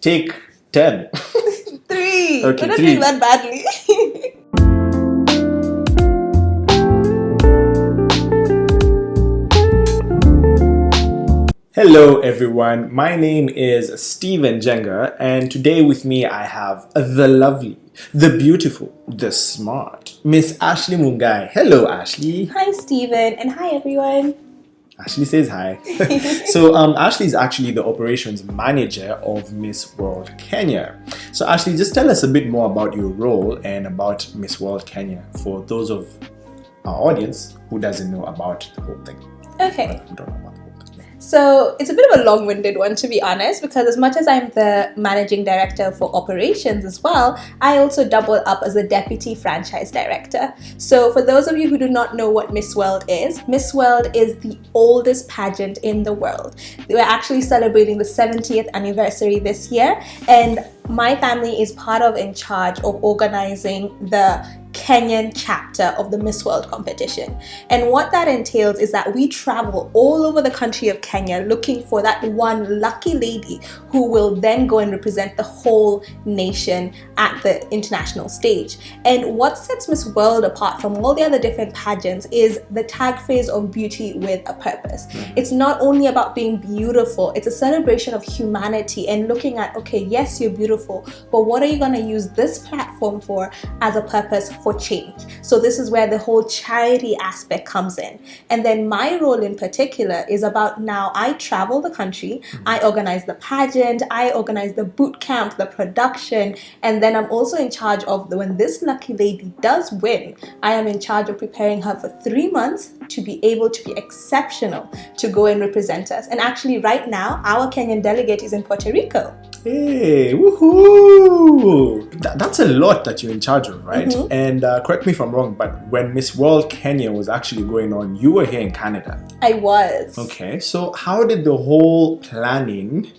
Take 10. 3. Okay, We're not 3. doing that badly. Hello everyone, my name is Steven Jenga, and today with me I have the lovely, the beautiful, the smart Miss Ashley Mungai. Hello Ashley. Hi, Steven, and hi, everyone. Ashley says hi. So Ashley is actually the operations manager of Miss World Kenya. So Ashley, just tell us a bit more about your role and about Miss World Kenya for those of our audience who doesn't know about the whole thing. Okay. Who don't know about the whole thing. So it's a bit of a long-winded one, to be honest, because as much as I'm the managing director for operations as well, I also double up as a deputy franchise director. So for those of you who do not know what Miss World is the oldest pageant in the world. We're actually celebrating the 70th anniversary this year, and my family is in charge of organizing the Kenyan chapter of the Miss World competition. And what that entails is that we travel all over the country of Kenya looking for that one lucky lady who will then go and represent the whole nation at the international stage. And what sets Miss World apart from all the other different pageants is the tag phrase of beauty with a purpose. It's not only about being beautiful, it's a celebration of humanity and looking at, okay, yes, you're beautiful, but what are you going to use this platform for as a purpose for change? So this is where the whole charity aspect comes in. And then my role in particular is about, now I travel the country, I organize the pageant, I organize the boot camp, the production, and then I'm also in charge of when this lucky lady does win, I am in charge of preparing her for 3 months to be able to be exceptional, to go and represent us. And actually right now, our Kenyan delegate is in Puerto Rico. Hey, woohoo! That's a lot that you're in charge of, right? And correct me if I'm wrong, but when Miss World Kenya was actually going on, you were here in Canada. I was. Okay, so how did the whole planning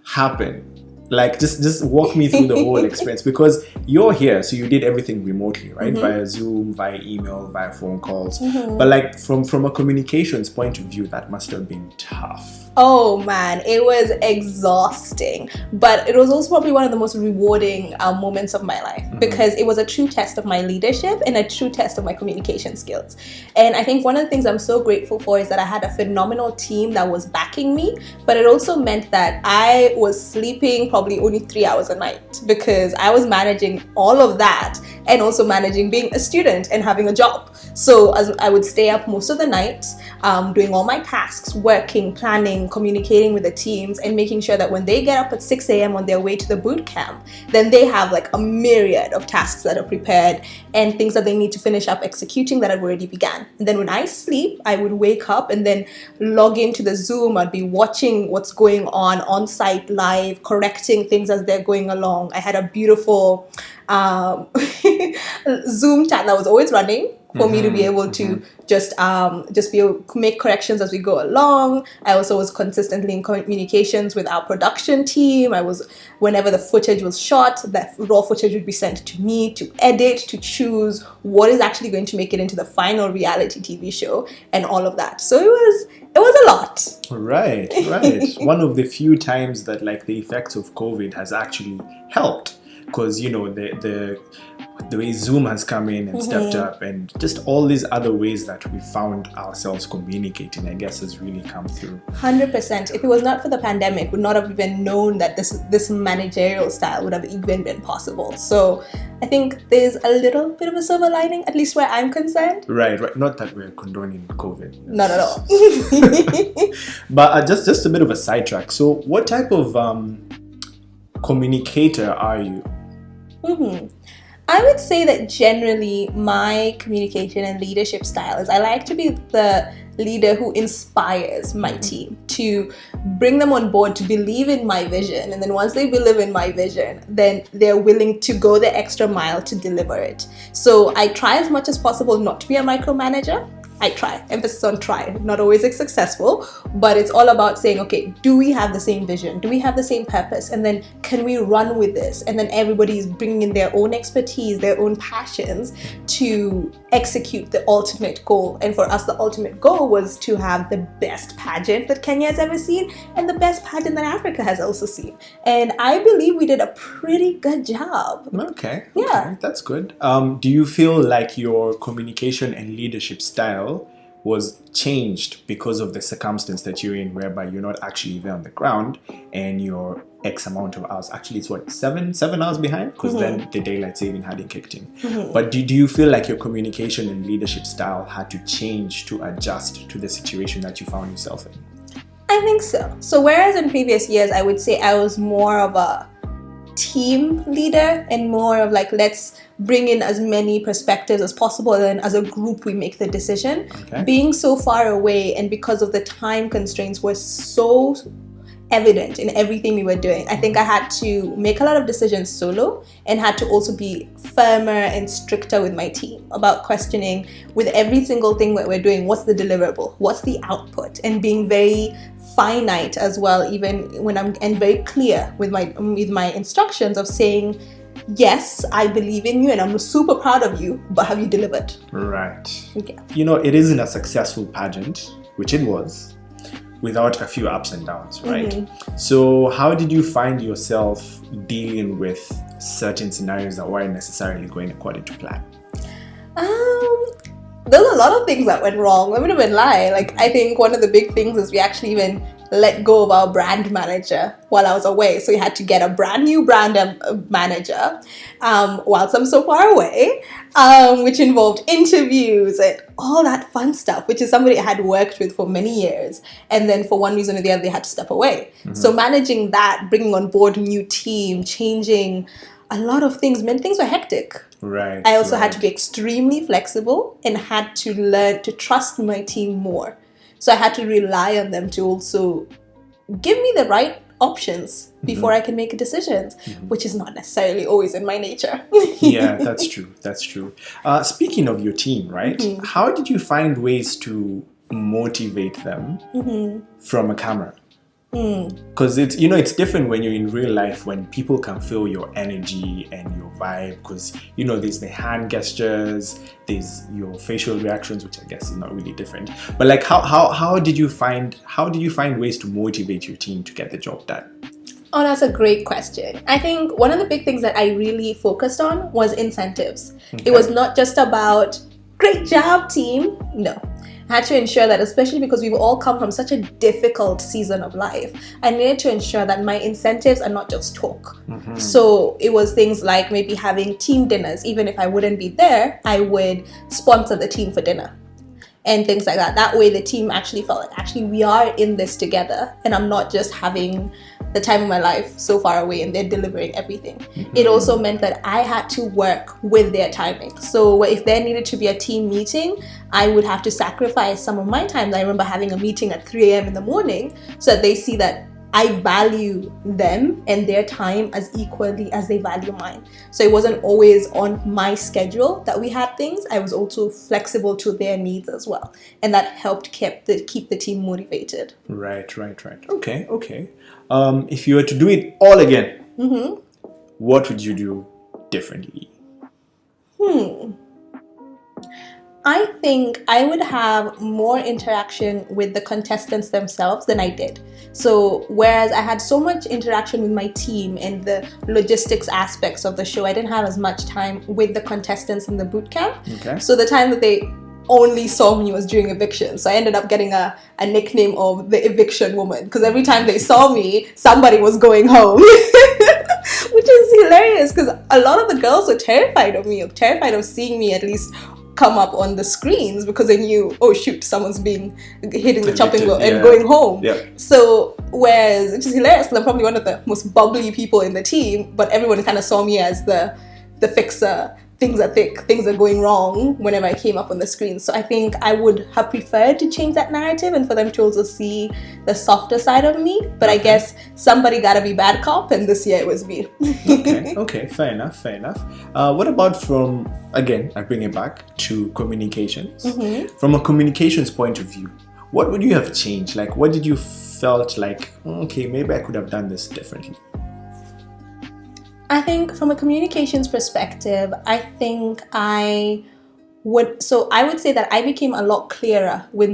happen? Like, just walk me through the whole experience, because you're here, so you did everything remotely, right? Via Zoom, via email, via phone calls. But like from a communications point of view, that must have been tough. Oh man, it was exhausting, but it was also probably one of the most rewarding moments of my life, because it was a true test of my leadership and a true test of my communication skills. And I think one of the things I'm so grateful for is that I had a phenomenal team that was backing me, but it also meant that I was sleeping probably only 3 hours a night, because I was managing all of that and also managing being a student and having a job. So as I would stay up most of the night, doing all my tasks, working, planning, communicating with the teams, and making sure that when they get up at 6 a.m. on their way to the boot camp, then they have like a myriad of tasks that are prepared and things that they need to finish up executing that have already began. And then when I sleep, I would wake up and then log into the Zoom. I'd be watching what's going on site live, correcting things as they're going along. I had a beautiful Zoom chat that was always running for me to be able to just be able to make corrections as we go along. I also was consistently in communications with our production team. Whenever the footage was shot, that raw footage would be sent to me to edit, to choose what is actually going to make it into the final reality TV show and all of that. So it was a lot. Right. One of the few times that like the effects of COVID has actually helped, because you know the way Zoom has come in and stepped up, and just all these other ways that we found ourselves communicating, I guess, has really come through. 100%. If it was not for the pandemic, would not have even known that this managerial style would have even been possible. So I think there's a little bit of a silver lining, at least where I'm concerned. Right. Not that we're condoning COVID. Not at all. But just a bit of a sidetrack. So what type of communicator are you? I would say that generally my communication and leadership style is I like to be the leader who inspires my team, to bring them on board, to believe in my vision. And then once they believe in my vision, then they're willing to go the extra mile to deliver it. So I try as much as possible not to be a micromanager. I try, emphasis on try, not always successful, but it's all about saying, okay, do we have the same vision? Do we have the same purpose? And then can we run with this? And then everybody is bringing in their own expertise, their own passions to execute the ultimate goal. And for us, the ultimate goal was to have the best pageant that Kenya has ever seen and the best pageant that Africa has also seen. And I believe we did a pretty good job. Okay. Yeah. Okay, that's good. Do you feel like your communication and leadership style was changed because of the circumstance that you're in, whereby you're not actually there on the ground and you're X amount of hours? Actually, it's what, seven hours behind, because then the daylight saving hadn't kicked in. But do you feel like your communication and leadership style had to change to adjust to the situation that you found yourself in? I think so. So whereas in previous years, I would say I was more of a team leader and more of like, let's bring in as many perspectives as possible, and then as a group we make the decision. Okay. Being so far away, and because of the time constraints were so evident in everything we were doing, I think I had to make a lot of decisions solo, and had to also be firmer and stricter with my team about questioning with every single thing that we're doing, what's the deliverable, what's the output, and being very finite as well, even when and very clear with my instructions of saying, yes, I believe in you and I'm super proud of you, but have you delivered? Right. Okay. You know, it isn't a successful pageant, which it was, without a few ups and downs, right? So how did you find yourself dealing with certain scenarios that weren't necessarily going according to plan? There's a lot of things that went wrong. I'm not even lie. Like, I think one of the big things is we actually even let go of our brand manager while I was away. So we had to get a brand new brand manager whilst I'm so far away, which involved interviews and all that fun stuff, which is somebody I had worked with for many years. And then for one reason or the other, they had to step away. So managing that, bringing on board a new team, changing a lot of things meant things were hectic. Right. I also had to be extremely flexible and had to learn to trust my team more. So I had to rely on them to also give me the right options before I can make decisions, which is not necessarily always in my nature. Yeah, that's true. That's true. Speaking of your team, right? How did you find ways to motivate them from a camera? Because it's different when you're in real life, when people can feel your energy and your vibe, because there's the hand gestures, there's your facial reactions, which I guess is not really different. But like, how did you find ways to motivate your team to get the job done? Oh, that's a great question. I think one of the big things that I really focused on was incentives. It was not just about great job, team. No. I had to ensure that, especially because we've all come from such a difficult season of life, I needed to ensure that my incentives are not just talk. So it was things like maybe having team dinners. Even if I wouldn't be there, I would sponsor the team for dinner and things like that. That way the team actually felt like, actually, we are in this together, and I'm not just having the time of my life so far away and they're delivering everything. It also meant that I had to work with their timing. So if there needed to be a team meeting, I would have to sacrifice some of my time. I remember having a meeting at 3 a.m. in the morning so that they see that I value them and their time as equally as they value mine. So it wasn't always on my schedule that we had things. I was also flexible to their needs as well. And that helped keep the team motivated. Right. Okay. If you were to do it all again, what would you do differently? I think I would have more interaction with the contestants themselves than I did. So whereas I had so much interaction with my team and the logistics aspects of the show, I didn't have as much time with the contestants in the boot camp. Okay. So the time that they only saw me was during eviction. So I ended up getting a nickname of the eviction woman, because every time they saw me, somebody was going home. Which is hilarious, because a lot of the girls were terrified of me, terrified of seeing me at least come up on the screens, because they knew, oh shoot, someone's hitting the chopping block and going home. So whereas, which is hilarious, because I'm probably one of the most bubbly people in the team, but everyone kind of saw me as the fixer. Things are going wrong whenever I came up on the screen. So I think I would have preferred to change that narrative and for them to also see the softer side of me. But I guess somebody gotta be bad cop, and this year it was me. Okay, fair enough. What about I bring it back to communications. From a communications point of view, what would you have changed? Like, what did you felt like, okay, maybe I could have done this differently? I think from a communications perspective, I would say that I became a lot clearer with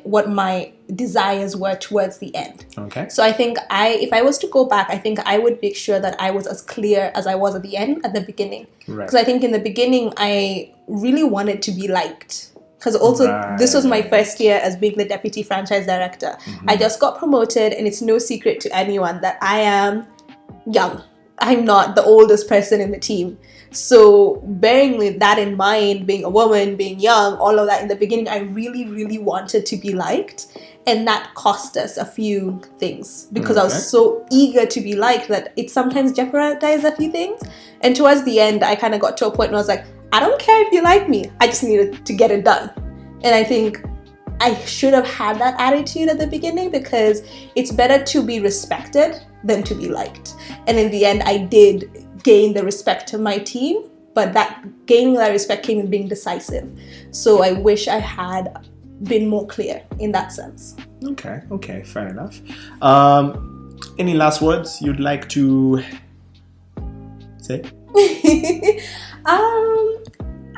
what my desires were towards the end. Okay. So I think if I was to go back, I think I would make sure that I was as clear as I was at the beginning. Right. Because I think in the beginning I really wanted to be liked. Because also this was my first year as being the deputy franchise director. I just got promoted, and it's no secret to anyone that I am young. I'm not the oldest person in the team. So bearing with that in mind, being a woman, being young, all of that in the beginning, I really, really wanted to be liked. And that cost us a few things because I was so eager to be liked that it sometimes jeopardized a few things. And towards the end, I kind of got to a point where I was like, I don't care if you like me. I just needed to get it done. And I think I should have had that attitude at the beginning because it's better to be respected than to be liked. And in the end, I did gain the respect of my team, but gaining that respect came in being decisive. So I wish I had been more clear in that sense. Okay, fair enough. Any last words you'd like to say?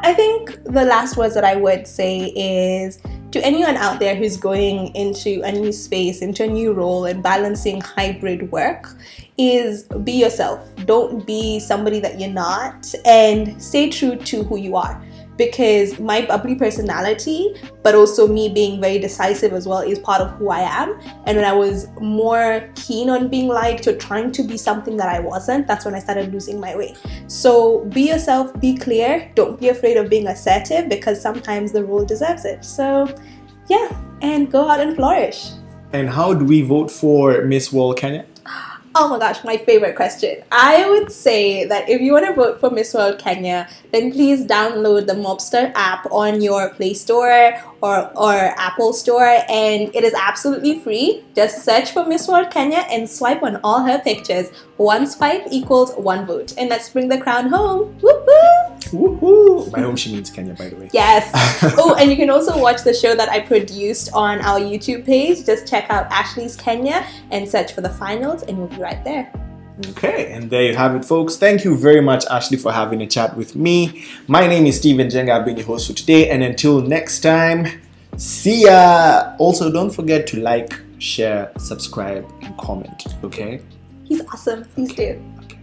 I think the last words that I would say is to anyone out there who's going into a new space, into a new role and balancing hybrid work, is be yourself. Don't be somebody that you're not, and stay true to who you are. Because my bubbly personality, but also me being very decisive as well, is part of who I am. And when I was more keen on being liked or trying to be something that I wasn't, that's when I started losing my way. So be yourself, be clear, don't be afraid of being assertive, because sometimes the role deserves it. So yeah, and go out and flourish. And how do we vote for Miss World Kenya? Oh my gosh, my favorite question. I would say that if you want to vote for Miss World Kenya, then please download the Mobster app on your Play Store or Apple Store, and it is absolutely free. Just search for Miss World Kenya and swipe on all her pictures. One swipe equals one vote. And let's bring the crown home. Woohoo! Woohoo! By home she means Kenya, by the way. Yes. Oh, and you can also watch the show that I produced on our YouTube page. Just check out Ashley's Kenya and search for the finals, and you'll be right there. Okay, and there you have it, folks. Thank you very much, Ashley, for having a chat with me. My name is Steven Jenga. I've been your host for today, and until next time, see ya! Also, don't forget to like, share, subscribe, and comment, okay? He's awesome. Please do. Okay.